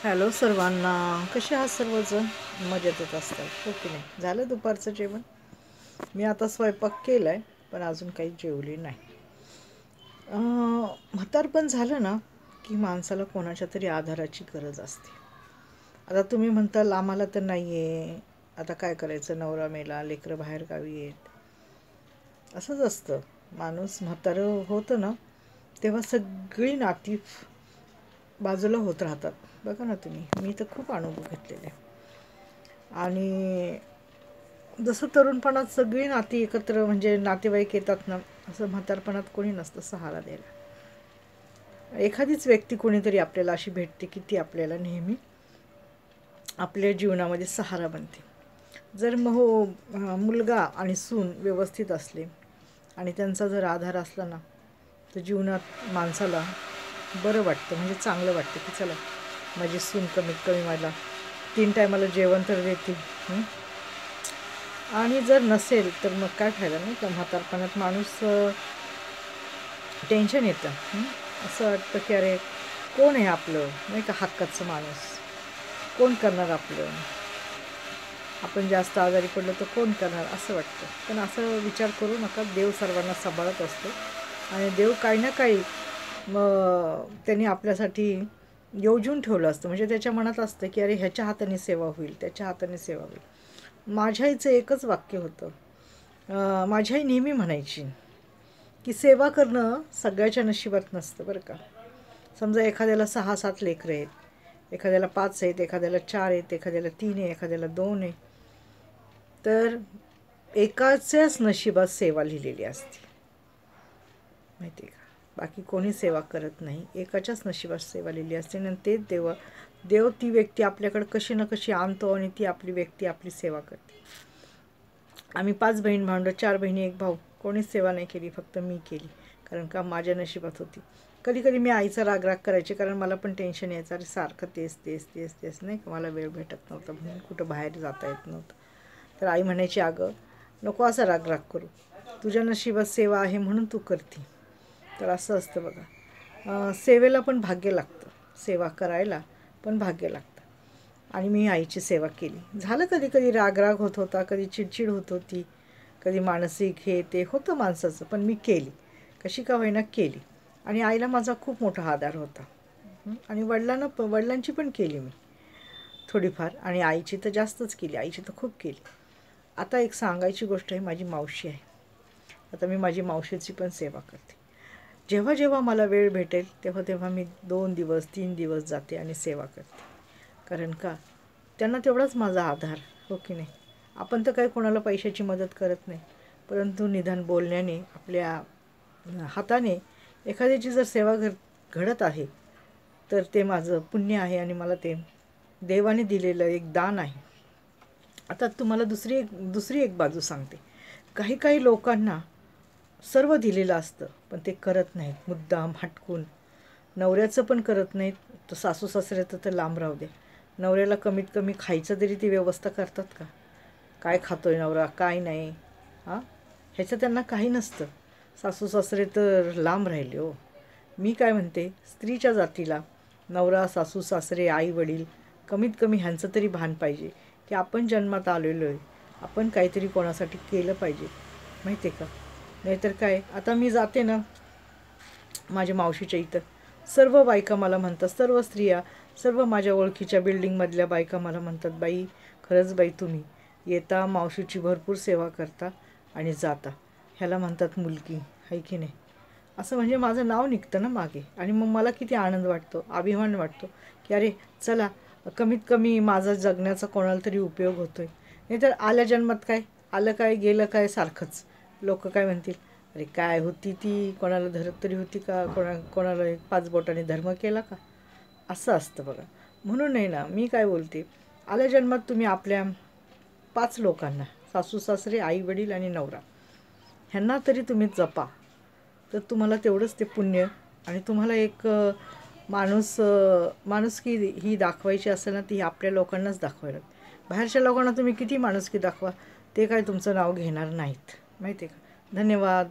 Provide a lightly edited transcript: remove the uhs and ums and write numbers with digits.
Hello सर्वांना, कसे आहात सर्वजण? मजेतच असतात हो की नाही? झालं दुपारचं जेवण? मी आता स्वयंपाक केला आहे, पण अजून काही जेवली नाही. म्हातारपण झालं ना की माणसाला कोणाच्या तरी आधाराची गरज असते. आता तुम्ही म्हणताल आम्हाला तर नाही आहे, आता काय करायचं, नवरा मेला, लेकरं बाहेर गावी आहेत. असंच असतं. माणूस म्हातारं होतं ना तेव्हा सगळी नाती बाजूला होत राहतात. बघा ना तुम्ही, मी तर खूप अनुभव घेतलेले आहे. आणि जसं तरुणपणात सगळी नाती एकत्र म्हणजे नातेवाईक येतात ना, असं म्हातारपणात कोणी नसतं सहारा द्यायला. एखादीच व्यक्ती कोणीतरी आपल्याला अशी भेटते की ती आपल्याला नेहमी आपल्या जीवनामध्ये सहारा बनते. जर मुलगा आणि सून व्यवस्थित असले आणि त्यांचा जर आधार असला ना, तर जीवनात माणसाला बरं वाटतं, म्हणजे चांगलं वाटतं की चला माझी सून कमीत कमी मला 3 टायमाला जेवण तर देते. आणि जर नसेल तर मग काय फायदा, नाही का? म्हातारपणात माणूस टेन्शन येतं. असं वाटतं की अरे कोण आहे आपलं, नाही का, हक्काचं माणूस कोण करणार आपलं, आपण जास्त आजारी पडलो तर कोण करणार, असं वाटतं. पण असं विचार करू नका, देव सर्वांना सांभाळत असतो. आणि देव काही ना काही त्यांनी आपल्यासाठी योजून ठेवलं असतं. म्हणजे त्याच्या मनात असतं की अरे ह्याच्या हाताने सेवा होईल, त्याच्या हाताने सेवा होईल. माझ्या आईचं एकच वाक्य होतं. माझी आई नेहमी म्हणायची की सेवा करणं सगळ्याच्या नशिबात नसतं बरं का. समजा एखाद्याला 6-7 लेकरं आहेत, एखाद्याला 5 आहेत, एखाद्याला 4 आहेत, एखाद्याला 3 आहे, एखाद्याला 2 आहे. तर एकाच्याच नशिबात सेवा लिहिलेली असते, माहिती आहे का? बाकी कोणी सेवा करत नाही, एकाच्याच नशिबात सेवा लिहिली असते. आणि तेच देव ती व्यक्ती आपल्याकडे कशी ना कशी आणतो आणि ती आपली व्यक्ती आपली सेवा करते. आम्ही 5 बहीण भावंडं, 4 बहिणी 1 भाऊ, कोणीच सेवा नाही केली, फक्त मी केली. कारण का माझ्या नशिबात होती. कधी कधी मी आईचा राग करायचे, कारण मला पण टेन्शन यायचं, अरे सारखं तेच तेच तेच तेच, नाही का? मला वेळ भेटत नव्हता, म्हणून कुठं बाहेर जाता येत नव्हतं. तर आई म्हणायची, अगं नको असा राग करू, तुझ्या नशिबात सेवा आहे म्हणून तू करते. तर असं असतं बघा. सेवेला पण भाग्य लागतं, सेवा करायला पण भाग्य लागतं. आणि मी आईची सेवा केली. झालं कधी कधी राग होत होता, कधी चिडचिड होत होती, कधी मानसिक हे ते होतं माणसाचं, पण मी केली, कशी का होईना केली. आणि आईला माझा खूप मोठा आधार होता. आणि वडिलांची पण केली मी थोडीफार, आणि आईची तर जास्तच केली, आईची तर खूप केली. आता एक सांगायची गोष्ट आहे, माझी मावशी आहे. आता मी माझी मावशीची पण सेवा करते. जेव्हा जेव्हा मला वेळ भेटेल तेव्हा तेव्हा मी 2 दिवस 3 दिवस जाते आणि सेवा करते. कारण का त्यांना तेवढाच माझा आधार, हो की नाही? आपण तर काही कोणाला पैशाची मदत करत नाही, परंतु निदान बोलण्याने, आपल्या हाताने एखाद्याची जर सेवा घडत आहे तर ते माझं पुण्य आहे आणि मला ते देवाने दिलेलं एक दान आहे. आता तुम्हाला दुसरी एक बाजू सांगते. काही काही लोकांना सर्व दिलेलं असतं, पण ते करत नाहीत, मुद्दाम हटकून. नवऱ्याचं पण करत नाहीत, तर सासू सासऱ्याचं तर लांब राहू दे, नवऱ्याला कमीत कमी खायचं तरी ती व्यवस्था करतात का? काय खातोय नवरा, काय नाही, हां, ह्याचं त्यांना काही नसतं. सासू सासरे तर लांब राहिले हो. मी काय म्हणते, स्त्रीच्या जातीला नवरा, सासू सासरे, आई वडील, कमीत कमी ह्यांचं तरी भान पाहिजे की आपण जन्मात आलेलो आहे, आपण काहीतरी कोणासाठी केलं पाहिजे, माहिती आहे का? नाहीतर काय, आता मी जाते ना माझ्या मावशीच्या इथं, सर्व बायका मला म्हणतात, सर्व स्त्रिया, सर्व माझ्या ओळखीच्या बिल्डिंगमधल्या बायका मला म्हणतात, बाई खरंच बाई, तुम्ही येता, मावशीची भरपूर सेवा करता आणि जाता, ह्याला म्हणतात मुलगी, आहे की नाही? असं म्हणजे माझं नाव निघतं ना मागे, आणि मग मला किती आनंद वाटतो, अभिमान वाटतो की अरे चला, कमीत कमी माझा जगण्याचा कोणाला तरी उपयोग होतो आहे. नाहीतर आल्या जन्मात काय, आलं काय गेलं काय सारखंच. लोक काय म्हणतील, अरे काय होती ती, कोणाला धरत तरी होती का, कोणाला 5 बोटाने धर्म केला का? असं असतं बघा. म्हणून नाही ना, मी काय बोलते, आल्या जन्मात तुम्ही आपल्या 5 लोकांना, सासू सासरे, आई वडील आणि नवरा, ह्यांना तरी तुम्ही जपा, तर तुम्हाला तेवढंच ते पुण्य. आणि तुम्हाला एक माणुसकी ही दाखवायची असेल ना, ती आपल्या लोकांनाच दाखवायला. बाहेरच्या लोकांना तुम्ही किती माणुसकी दाखवा, ते काय तुमचं नाव घेणार नाहीत, माहिती आहे का? धन्यवाद.